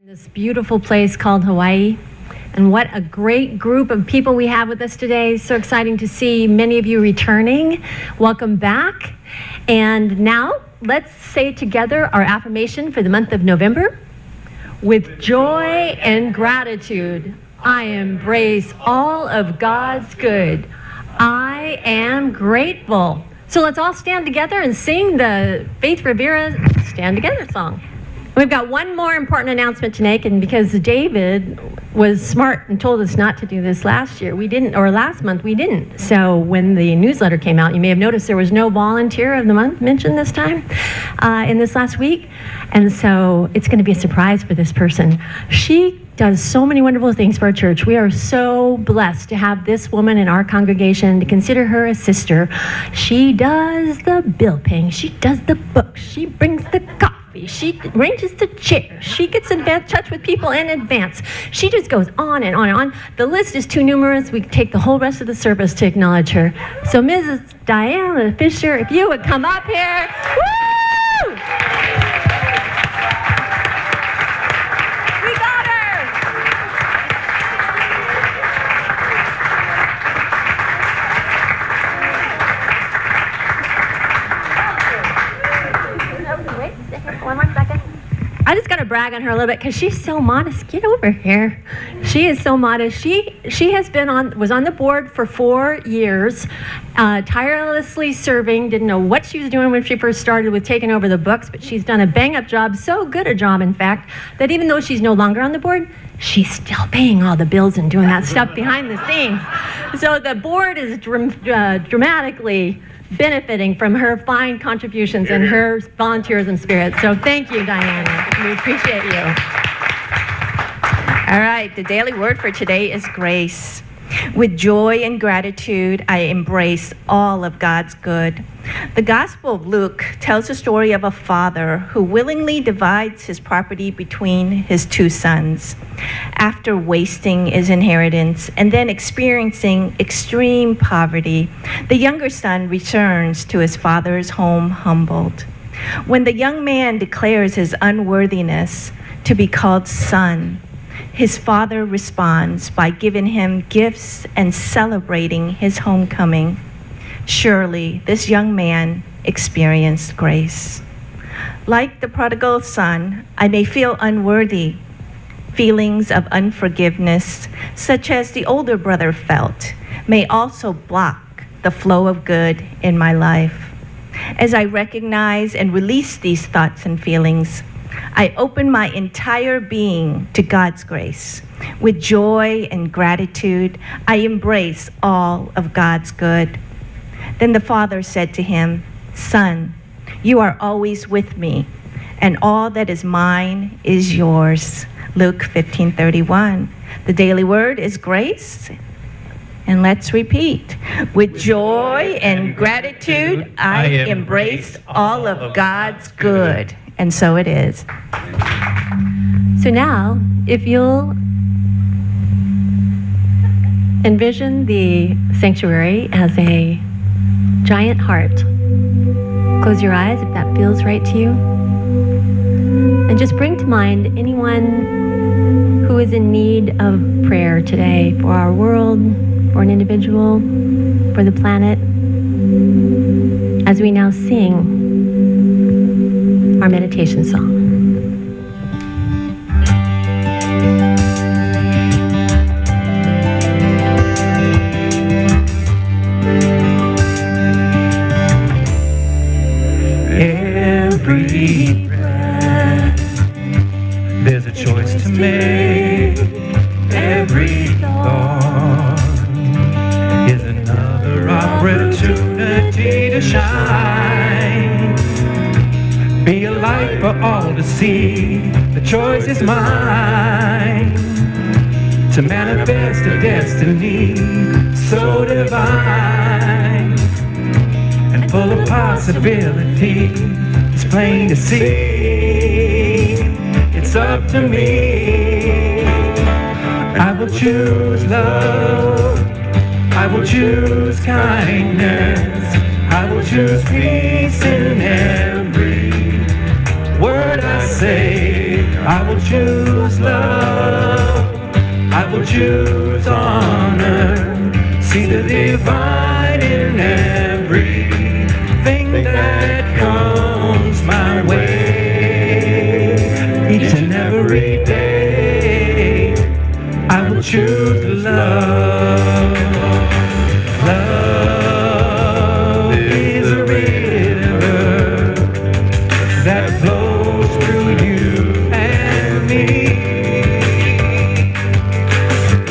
This beautiful place called Hawaii. And what a great group of people we have with us today. So exciting to see many of you returning. Welcome back. And now let's say together our affirmation for the month of November. With joy and gratitude, I embrace all of God's good. I am grateful. So let's all stand together and sing the Faith Rivera Stand Together song. We've got one more important announcement to make, and because David was smart and told us not to do this last year, we didn't, or last month we didn't. So when the newsletter came out, you may have noticed there was no volunteer of the month mentioned this time in this last week. And so it's going to be a surprise for this person. She does so many wonderful things for our church. We are so blessed to have this woman in our congregation, to consider her a sister. She does the bill paying. She does the books. She brings the coffee. She arranges the chairs. She gets in touch with people in advance. She just goes on and on and on. The list is too numerous. We could take the whole rest of the service to acknowledge her. So Mrs. Diana Fisher, if you would come up here. Woo! We got her! Wait a second, one more second. I just got to brag on her a little bit because she's so modest. Get over here. She is so modest. She has been was on the board for 4 years, tirelessly serving. Didn't know what she was doing when she first started with taking over the books, but she's done a bang-up job, so good a job, in fact, that even though she's no longer on the board, she's still paying all the bills and doing that stuff behind the scenes. So the board is dramatically benefiting from her fine contributions and her volunteerism spirit. So thank you, Diana. We appreciate you. All right, the daily word for today is grace. With joy and gratitude, I embrace all of God's good. The Gospel of Luke tells the story of a father who willingly divides his property between his 2 sons. After wasting his inheritance and then experiencing extreme poverty, the younger son returns to his father's home humbled. When the young man declares his unworthiness to be called son, his father responds by giving him gifts and celebrating his homecoming. Surely this young man experienced grace. Like the prodigal son, I may feel unworthy. Feelings of unforgiveness, such as the older brother felt, may also block the flow of good in my life. As I recognize and release these thoughts and feelings, I open my entire being to God's grace. With joy and gratitude, I embrace all of God's good. Then the father said to him, "Son, you are always with me, and all that is mine is yours." Luke 15:31. The daily word is grace. And let's repeat. With joy and gratitude, I embrace all of God's good. And so it is. So now, if you'll envision the sanctuary as a giant heart, close your eyes if that feels right to you, and just bring to mind anyone who is in need of prayer today for our world, for an individual, for the planet, as we now sing our meditation song. Every breath, there's a choice to make. Every thought is another opportunity to shine. Be a light for all to see. The choice is mine to manifest a destiny so divine and full of possibility. It's plain to see. It's up to me. I will choose love. I will choose kindness. I will choose peace in every word I say. I will choose love. I will choose honor. See the divine in everything that comes my way. Each and every day, I will choose love. Love is a river that flows through you and me.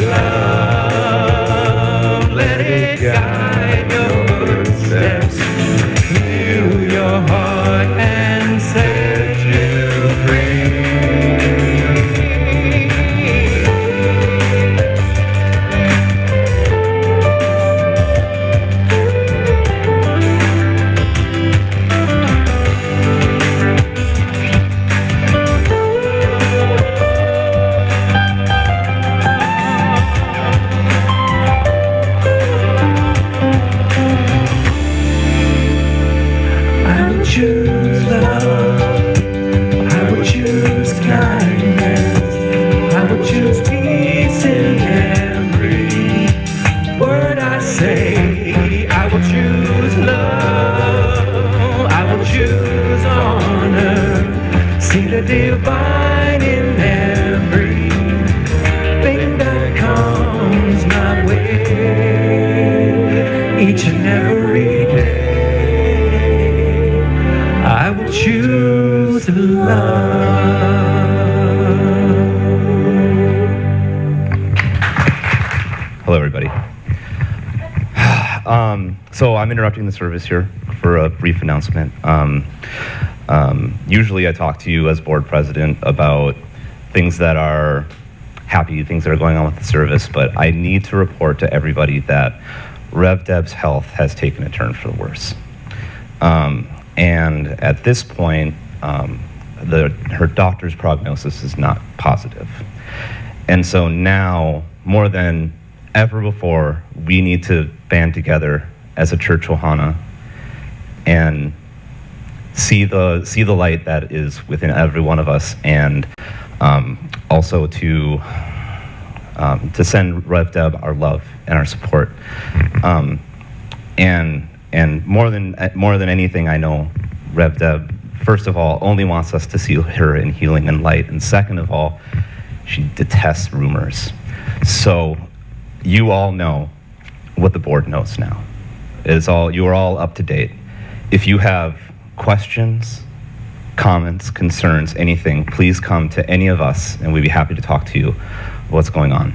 Love, let it guide your steps, heal your heart and set you free. I will choose love. I will choose kindness. I will choose peace in every word I say. I will choose love. I will choose honor. See the divine in everything that comes my way. Each and every day, I will choose love. Hello, everybody. So I'm interrupting the service here for a brief announcement. Usually I talk to you as board president about things that are happy, things that are going on with the service, but I need to report to everybody that Rev Deb's health has taken a turn for the worse. And at this point, her doctor's prognosis is not positive. And so now, more than ever before, we need to band together as a church Ohana and see the light that is within every one of us, and also to send Rev Deb our love and our support. And more than anything, I know Rev Deb, first of all, only wants us to see her in healing and light, and second of all, she detests rumors. So you all know what the board knows now. You are all up to date. If you have questions, comments, concerns, anything, please come to any of us, and we'd be happy to talk to you what's going on.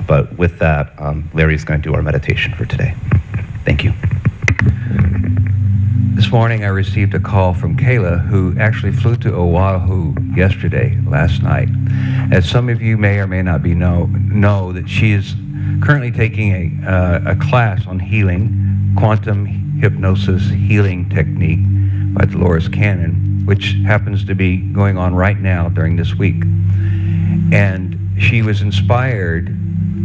But with that, Larry's going to do our meditation for today. Thank you. This morning I received a call from Kayla, who actually flew to Oahu last night. As some of you may or may not know that she is currently taking a class on healing, quantum hypnosis healing technique by Dolores Cannon, which happens to be going on right now during this week. And she was inspired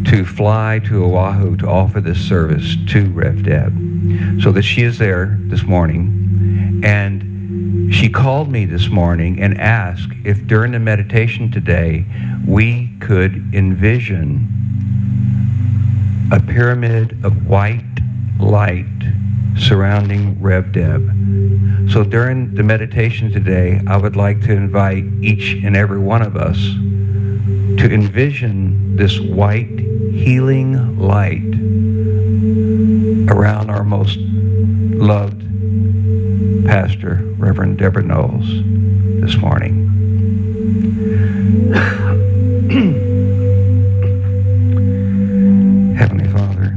to fly to Oahu to offer this service to Rev Deb. So that she is there this morning, and she called me this morning and asked if during the meditation today we could envision a pyramid of white light surrounding Rev Deb. So during the meditation today, I would like to invite each and every one of us to envision this white healing light around our most loved pastor, Reverend Deborah Knowles, this morning. Heavenly Father,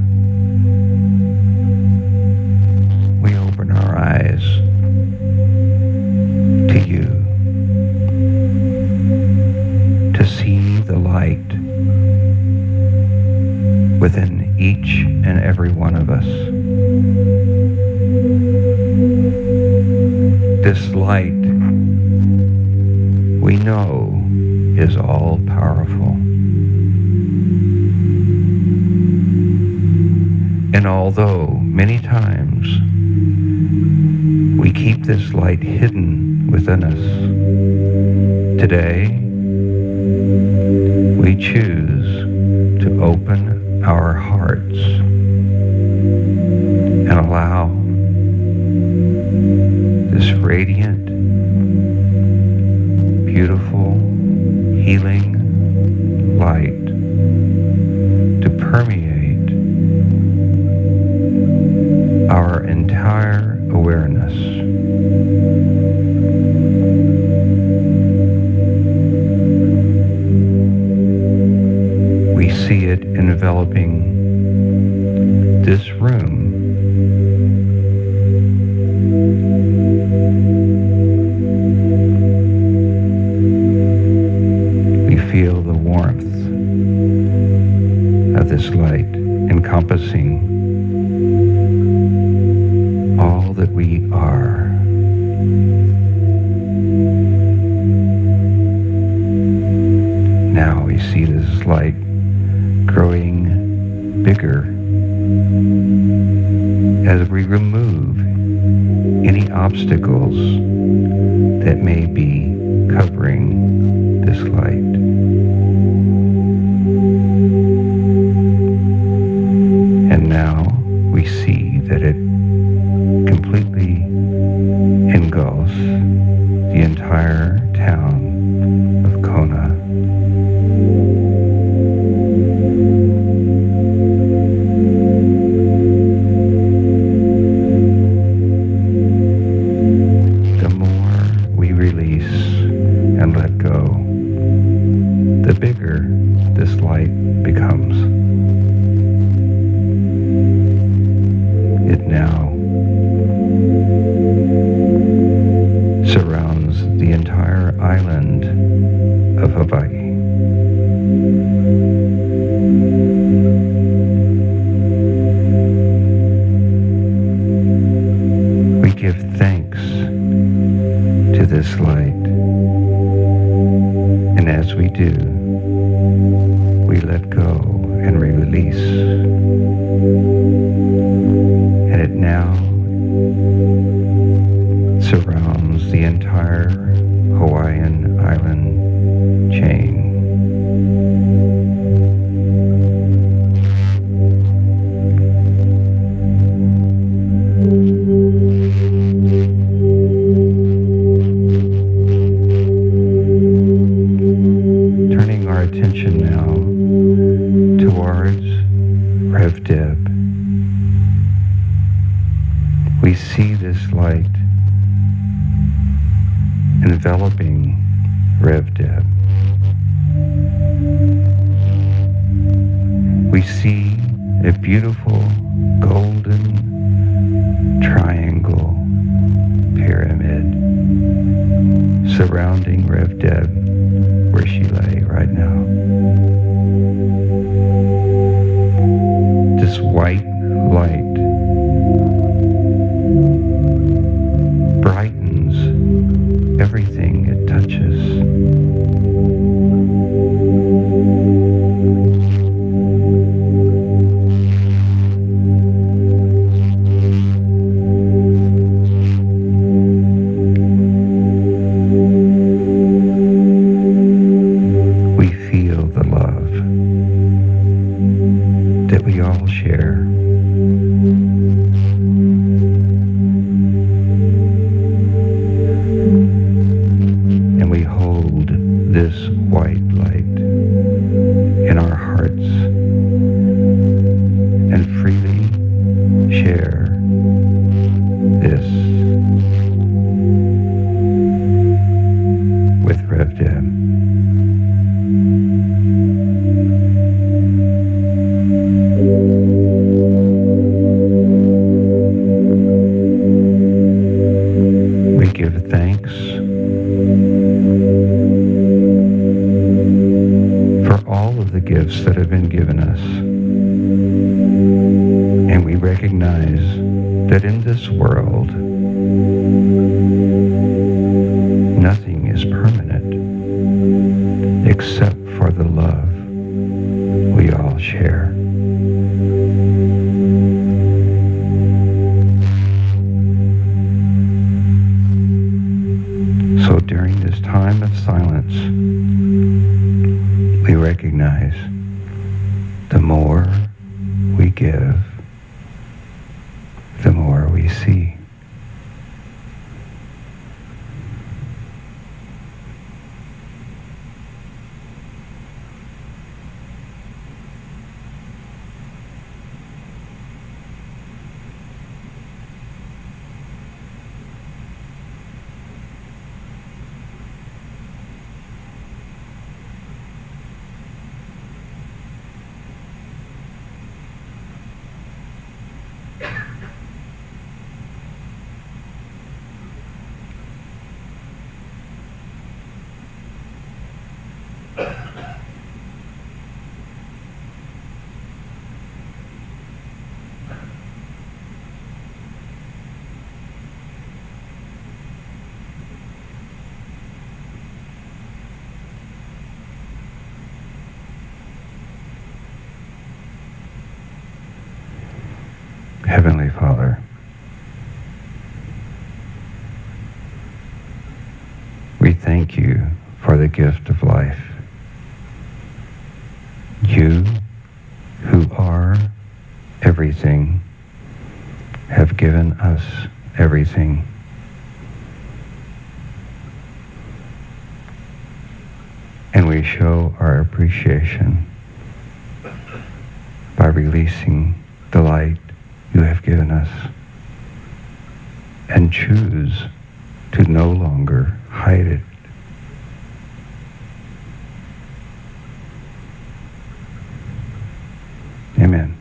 we open our eyes to you to see the light within each and every one of us. This light, we know, is all powerful. And although many times we keep this light hidden within us. Today, we choose to open our hearts and allow this radiant, beautiful, healing light to permeate our entire awareness. We see it enveloping this room. We feel the warmth of this light encompassing all that we are. Now we see this light growing bigger as we remove any obstacles that may be covering this light. And now we see that it completely engulfs the entire town of Kona. The more we release and let go, the bigger this light becomes. It now surrounds the entire island of Hawaii. We give thanks to this light, and as we do, we let go and we release. And it now surrounds the entire Hawaiian island chain. Turning our attention now towards Rev Deb. We see this light enveloping Rev Deb. We see a beautiful golden triangle pyramid surrounding Rev Deb where she lay right now. This white light brightens everything it touches. We feel the love that we all share. And we hold this white light in our hearts and freely share this with Rev Deb. We give thanks for all of the gifts that have been given us. And we recognize that in this world, nothing is permanent except for the love we all share. that during this time of silence, we recognize the more we give, the more we see. Heavenly Father, we thank you for the gift of life. You, who are everything, have given us everything. And we show our appreciation by releasing the light you have given us and choose to no longer hide it. Amen.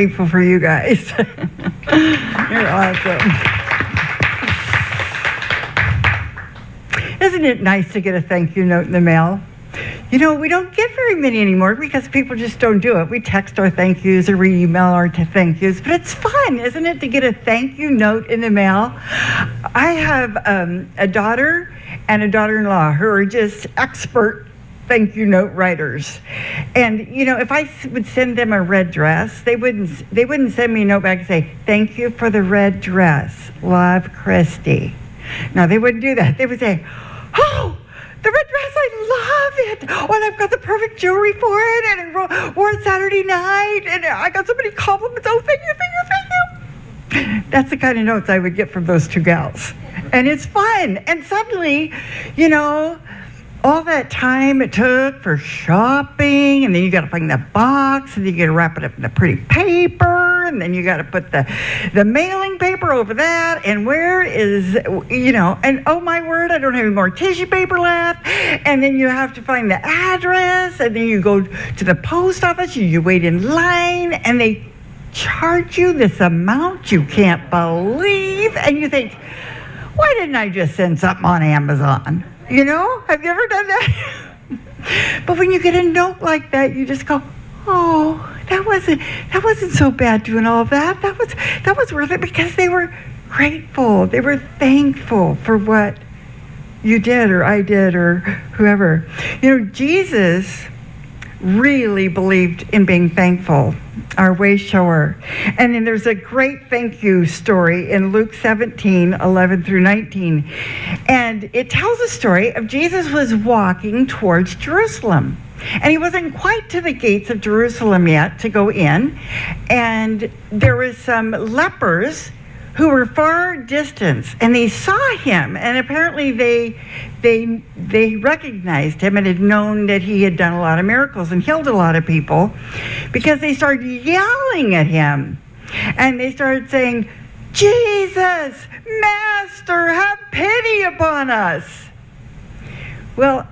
grateful for you guys. You're awesome. Isn't it nice to get a thank you note in the mail? You know, we don't get very many anymore because people just don't do it. We text our thank yous or we email our thank yous, but it's fun, isn't it, to get a thank you note in the mail? I have a daughter and a daughter-in-law who are just expert thank you note writers. And, you know, if I would send them a red dress, they wouldn't send me a note back and say, thank you for the red dress, love, Christy. No, they wouldn't do that. They would say, oh, the red dress, I love it. Oh, and I've got the perfect jewelry for it, and I wore it Saturday night, and I got so many compliments. Oh, thank you, thank you, thank you. That's the kind of notes I would get from those two gals. And it's fun. And suddenly, you know, all that time it took for shopping, and then you got to find the box, and then you got to wrap it up in the pretty paper, and then you got to put the mailing paper over that, and where is, you know, and oh my word, I don't have any more tissue paper left, and then you have to find the address, and then you go to the post office, you wait in line, and they charge you this amount you can't believe, and you think, why didn't I just send something on Amazon? You know, have you ever done that? But when you get a note like that, you just go, oh, that wasn't so bad doing all of that. That was worth it, because they were grateful. They were thankful for what you did or I did or whoever. You know, Jesus really believed in being thankful, our way shower. And then there's a great thank you story in Luke 17:11 through 19. And it tells a story of Jesus was walking towards Jerusalem. And he wasn't quite to the gates of Jerusalem yet to go in. And there was some lepers who were far distant, and they saw him, and apparently they recognized him and had known that he had done a lot of miracles and healed a lot of people, because they started yelling at him, and they started saying, Jesus, Master, have pity upon us. Well,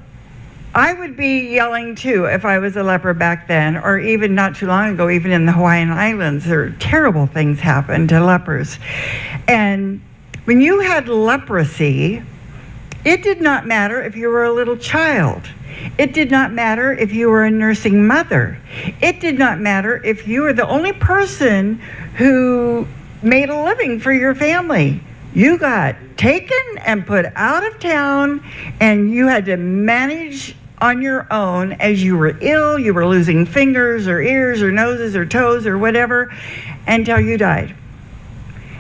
I would be yelling too if I was a leper back then, or even not too long ago, even in the Hawaiian Islands, terrible things happened to lepers. And when you had leprosy, it did not matter if you were a little child. It did not matter if you were a nursing mother. It did not matter if you were the only person who made a living for your family. You got taken and put out of town, and you had to manage on your own as you were ill. You were losing fingers or ears or noses or toes or whatever until you died.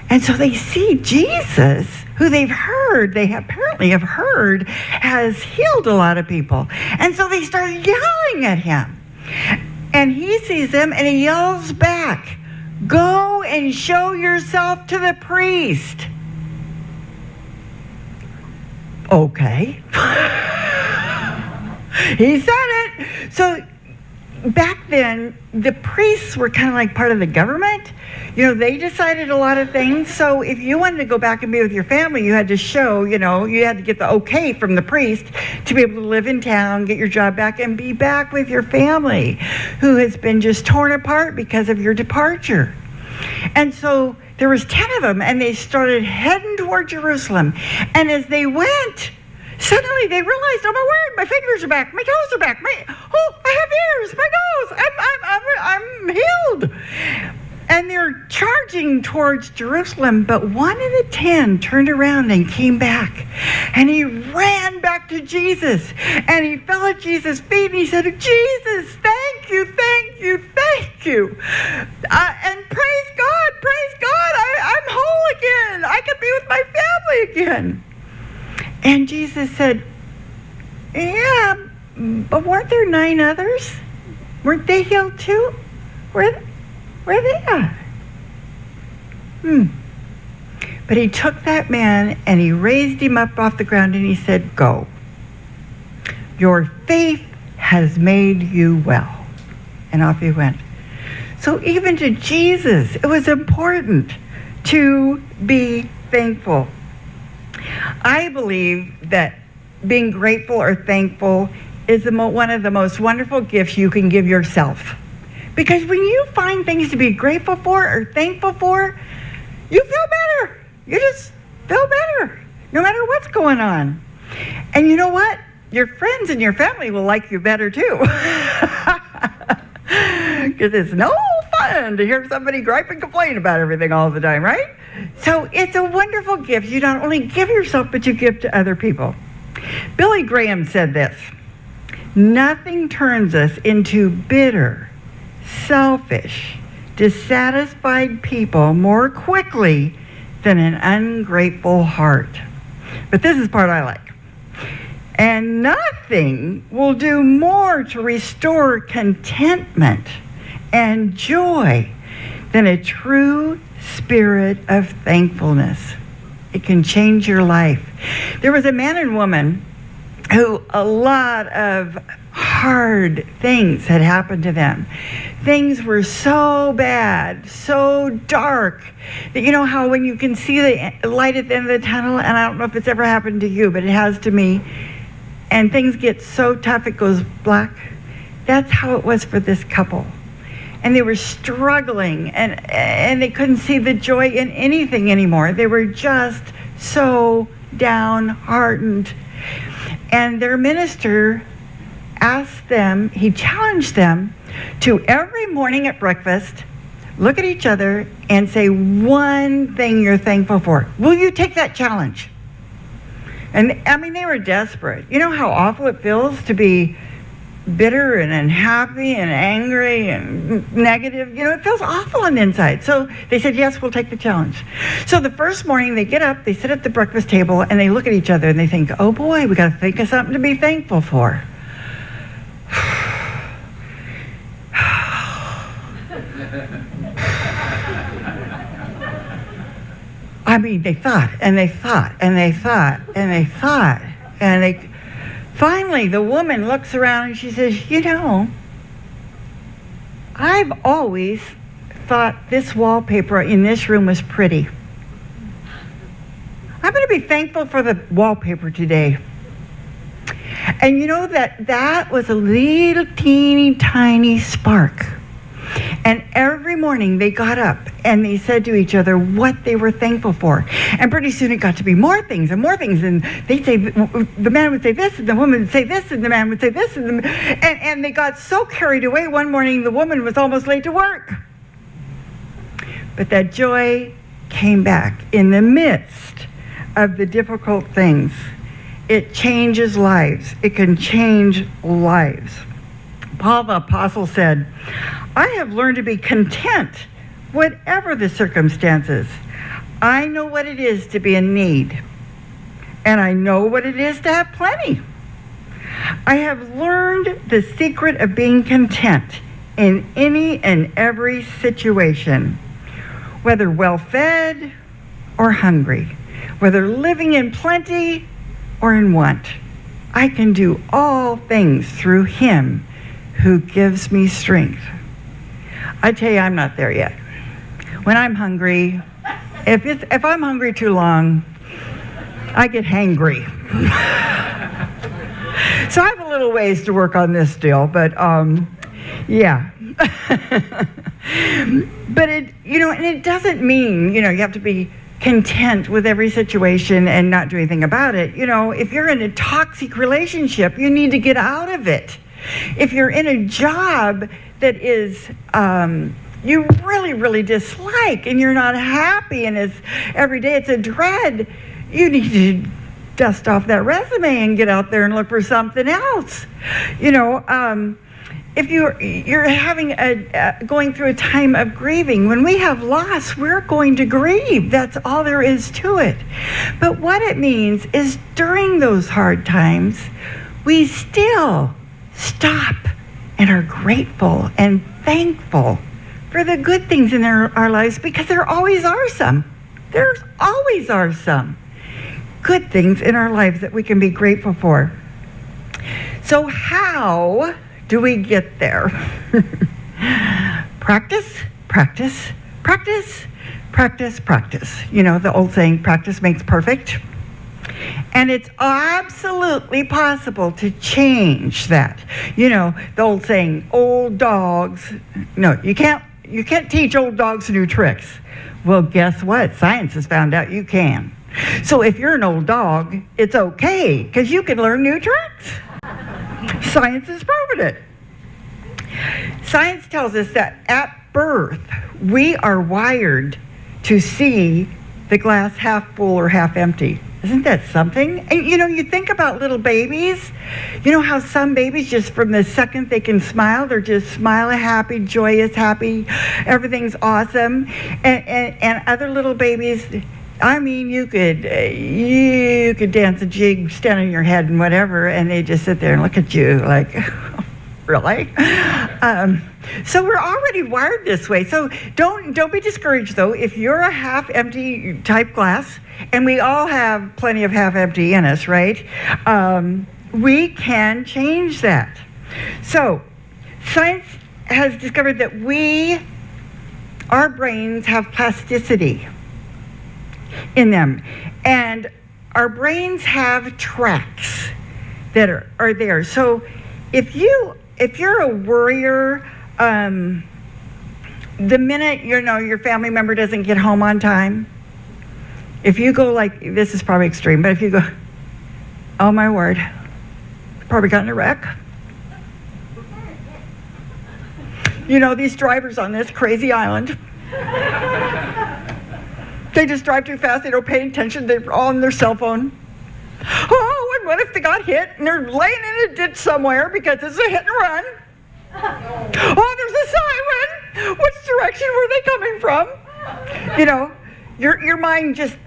And so they see Jesus, who they apparently have heard, has healed a lot of people. And so they start yelling at him. And he sees them and he yells back, go and show yourself to the priest. Okay. He said it. So back then, the priests were kind of like part of the government. You know, they decided a lot of things. So if you wanted to go back and be with your family, you had to show, you know, you had to get the okay from the priest to be able to live in town, get your job back, and be back with your family, who has been just torn apart because of your departure. And so there was 10 of them, and they started heading toward Jerusalem. And as they went, suddenly they realized, oh my word, my fingers are back, my toes are back, I have ears, my nose, I'm healed. And they're charging towards Jerusalem, but one of the 10 turned around and came back. And he ran back to Jesus, and he fell at Jesus' feet, and he said, Jesus, thank you, thank you, thank you. And praise God, I'm whole again. I can be with my family again. And Jesus said, yeah, but weren't there 9 others? Weren't they healed too? Where are they at? But he took that man and he raised him up off the ground and he said, go. Your faith has made you well. And off he went. So even to Jesus, it was important to be thankful. I believe that being grateful or thankful is one of the most wonderful gifts you can give yourself. Because when you find things to be grateful for or thankful for, you feel better. You just feel better, no matter what's going on. And you know what? Your friends and your family will like you better too. Because it's no fun to hear somebody gripe and complain about everything all the time, right? So it's a wonderful gift. You not only give yourself, but you give to other people. Billy Graham said this: nothing turns us into bitter, selfish, dissatisfied people more quickly than an ungrateful heart. But this is the part I like. And nothing will do more to restore contentment and joy than a true spirit of thankfulness. It can change your life. There was a man and woman who a lot of hard things had happened to them. Things were so bad, so dark, that you know how when you can see the light at the end of the tunnel, and I don't know if it's ever happened to you, but it has to me, and things get so tough it goes black. That's how it was for this couple. And they were struggling, and they couldn't see the joy in anything anymore. They were just so downhearted. And their minister asked them, he challenged them to every morning at breakfast, look at each other and say one thing you're thankful for. Will you take that challenge? And I mean, they were desperate. You know how awful it feels to be bitter and unhappy and angry and negative? You know, it feels awful on the inside. So they said, yes, we'll take the challenge. So the first morning they get up, they sit at the breakfast table, and they look at each other and they think, oh boy, we got to think of something to be thankful for. I mean, they thought, and they thought, and they thought, and they thought, and they... Finally, the woman looks around and she says, you know, I've always thought this wallpaper in this room was pretty. I'm going to be thankful for the wallpaper today. And you know that was a little teeny tiny spark. And every morning they got up and they said to each other what they were thankful for. And pretty soon it got to be more things and more things. And they'd say, the man would say this, and the woman would say this, and the man would say this. And they got so carried away. One morning the woman was almost late to work. But that joy came back in the midst of the difficult things. It changes lives. It can change lives. Paul the Apostle said, I have learned to be content, whatever the circumstances. I know what it is to be in need, and I know what it is to have plenty. I have learned the secret of being content in any and every situation, whether well-fed or hungry, whether living in plenty or in want. I can do all things through Him who gives me strength. I tell you, I'm not there yet. When I'm hungry, if I'm hungry too long, I get hangry. So I have a little ways to work on this still, but yeah. But it, you know, and it doesn't mean, you know, you have to be content with every situation and not do anything about it. You know, if you're in a toxic relationship, you need to get out of it. If you're in a job that is you really, really dislike and you're not happy and it's every day it's a dread, you need to dust off that resume and get out there and look for something else. You know, if you're having going through a time of grieving, when we have loss, we're going to grieve. That's all there is to it. But what it means is during those hard times, we still stop and are grateful and thankful for the good things in our lives, because there always are some. There always are some good things in our lives that we can be grateful for. So how do we get there? Practice, practice, practice, practice, practice. You know, the old saying, practice makes perfect. And it's absolutely possible to change that. You know, the old saying, old dogs, no, you can't teach old dogs new tricks. Well, guess what? Science has found out you can. So if you're an old dog, it's okay, because you can learn new tricks. Science has proven it. Science tells us that at birth, we are wired to see the glass half full or half empty. Isn't that something? And you know, you think about little babies. You know how some babies, just from the second they can smile, they're just smiling, happy, joyous, happy, everything's awesome. And other little babies, I mean, you could dance a jig, stand on your head and whatever, and they just sit there and look at you like, really? So we're already wired this way. So don't be discouraged, though. If you're a half-empty type glass, and we all have plenty of half-empty in us, right? We can change that. So science has discovered that our brains have plasticity in them, and our brains have tracks that are there. So if you're a worrier, the minute your family member doesn't get home on time, if you go like, this is probably extreme, but if you go, oh my word, probably got in a wreck. You know, these drivers on this crazy island, they just drive too fast, they don't pay attention, they're all on their cell phone. Oh, and what if they got hit and they're laying in a ditch somewhere because it's a hit and run? Oh, there's a siren! Which direction were they coming from? You know, your mind just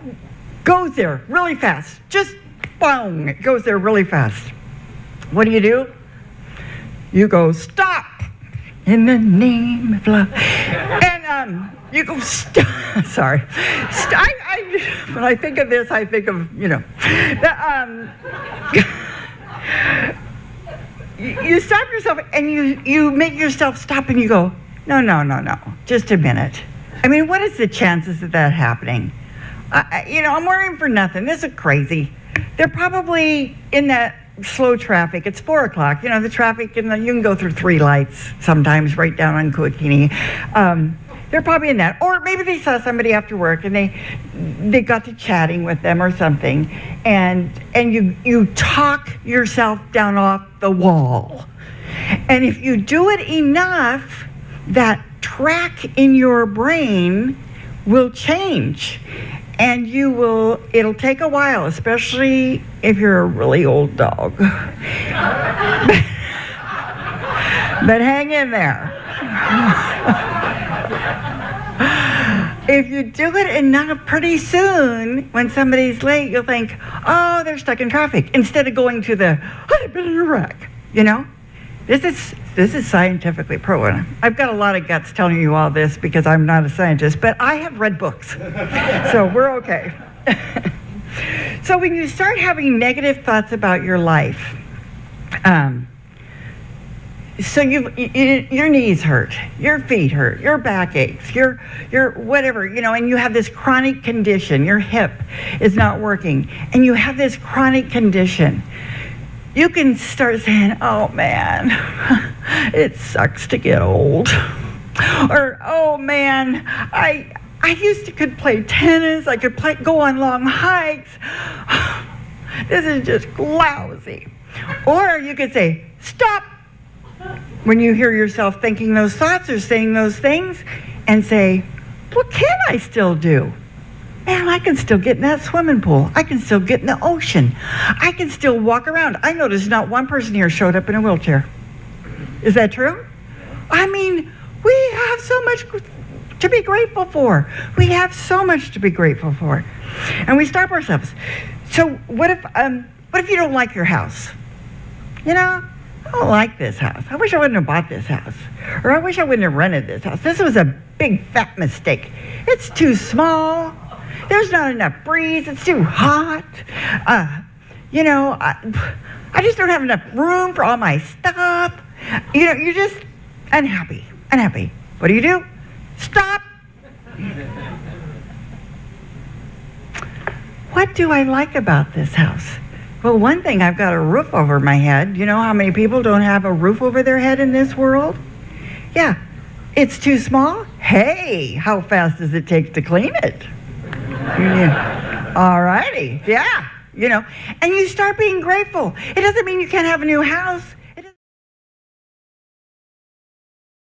goes there really fast. Just boom, it goes there really fast. What do? You go, stop! In the name of love. And you go, sorry. When I think of this, I think of, you stop yourself and you make yourself stop and you go, no, just a minute. I mean, what is the chances of that happening? I'm worrying for nothing. This is crazy. They're probably in that slow traffic. It's 4 o'clock. You know, the traffic, you can go through 3 lights sometimes right down on Kuakini. They're probably in that. Or maybe they saw somebody after work and they got to chatting with them or something. And you talk yourself down off the wall. And if you do it enough, that track in your brain will change. And it'll take a while, especially if you're a really old dog. But hang in there. If you do it enough, pretty soon, when somebody's late, you'll think, oh, they're stuck in traffic, instead of going to I've been in a wreck, This is scientifically proven. I've got a lot of guts telling you all this because I'm not a scientist, but I have read books, so we're okay. So when you start having negative thoughts about your life, so your knees hurt, your feet hurt, your back aches, your whatever, and you have this chronic condition, your hip is not working, and you have this chronic condition, you can start saying, oh man, it sucks to get old. Or, oh man, I could play tennis, I could go on long hikes. This is just lousy. Or you could say, stop, when you hear yourself thinking those thoughts or saying those things, and say, what can I still do? Man, I can still get in that swimming pool. I can still get in the ocean. I can still walk around. I noticed not one person here showed up in a wheelchair. Is that true? I mean, we have so much to be grateful for. We have so much to be grateful for. And we stop ourselves. So what if you don't like your house? I don't like this house. I wish I wouldn't have bought this house. Or I wish I wouldn't have rented this house. This was a big fat mistake. It's too small. There's not enough breeze. It's too hot. I just don't have enough room for all my stuff. You're just unhappy. What do? Stop. what do I like about this house? Well, one thing, I've got a roof over my head. You know how many people don't have a roof over their head in this world? Yeah. It's too small? Hey, how fast does it take to clean it? Yeah. All righty. Yeah. You know, and you start being grateful. It doesn't mean you can't have a new house.